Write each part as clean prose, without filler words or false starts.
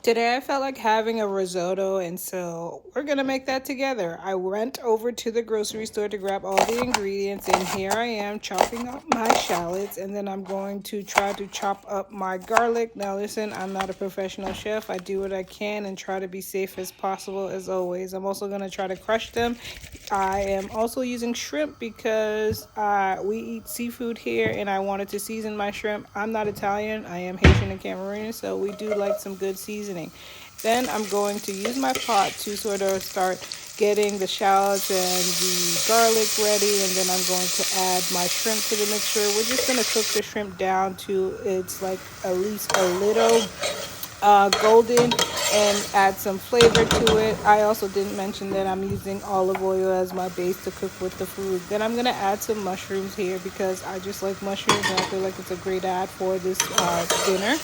Today I felt like having a risotto, and so we're gonna make that together. I went over to the grocery store to grab all the ingredients, and here I am chopping up my shallots, and then I'm going to try to chop up my garlic. Now listen, I'm not a professional chef. I do what I can and try to be safe as possible as always. I'm also gonna try to crush them. I am also using shrimp because we eat seafood here and I wanted to season my shrimp. I'm not Italian, I am Haitian and Cameroonian, so we do like some good seasoning. Then I'm going to use my pot to sort of start getting the shallots and the garlic ready, and then I'm going to add my shrimp to the mixture. We're just going to cook the shrimp down to it's like at least a little golden and add some flavor to it. I also didn't mention that I'm using olive oil as my base to cook with the food. Then I'm going to add some mushrooms here because I just like mushrooms and I feel like it's a great add for this dinner.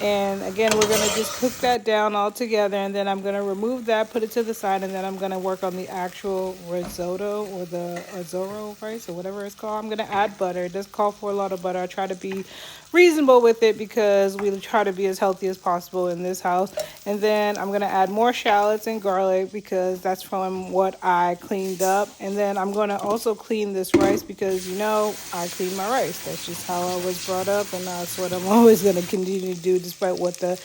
And again, we're going to just cook that down all together, and then I'm going to remove that, put it to the side, and then I'm going to work on the actual risotto or the Zorro rice or whatever it's called. I'm going to add butter. It does call for a lot of butter. I try to be reasonable with it because we try to be as healthy as possible in this house. And then I'm going to add more shallots and garlic because that's from what I cleaned up. And then I'm going to also clean this rice because, you know, I clean my rice. That's just how I was brought up, and that's what I'm always going to continue to do despite what the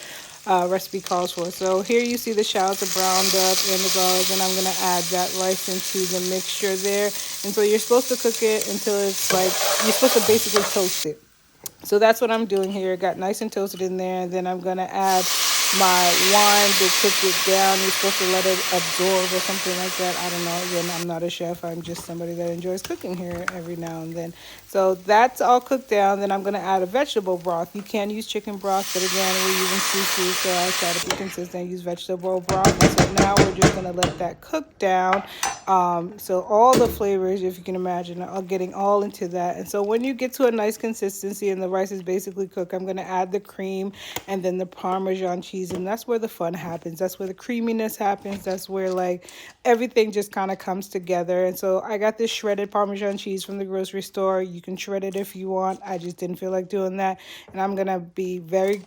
recipe calls for. So here you see the shallots are browned up and the garlic, and I'm going to add that rice into the mixture there. And so you're supposed to cook it until it's like, you're supposed to basically toast it. So that's what I'm doing here. Got nice and toasted in there. And then I'm going to add my wine to cook it down. You're supposed to let it absorb or something like that. I don't know. Again, I'm not a chef. I'm just somebody that enjoys cooking here every now and then. So that's all cooked down. Then I'm going to add a vegetable broth. You can use chicken broth, but again, we're using seafood, so I try to be consistent, use vegetable broth. And so now we're just going to let that cook down. So all the flavors, if you can imagine, are getting all into that. And so when you get to a nice consistency and the rice is basically cooked, I'm going to add the cream and then the Parmesan cheese. And that's where the fun happens. That's where the creaminess happens. That's where like everything just kind of comes together. And so I got this shredded Parmesan cheese from the grocery store. You can shred it if you want. I just didn't feel like doing that. And I'm going to be very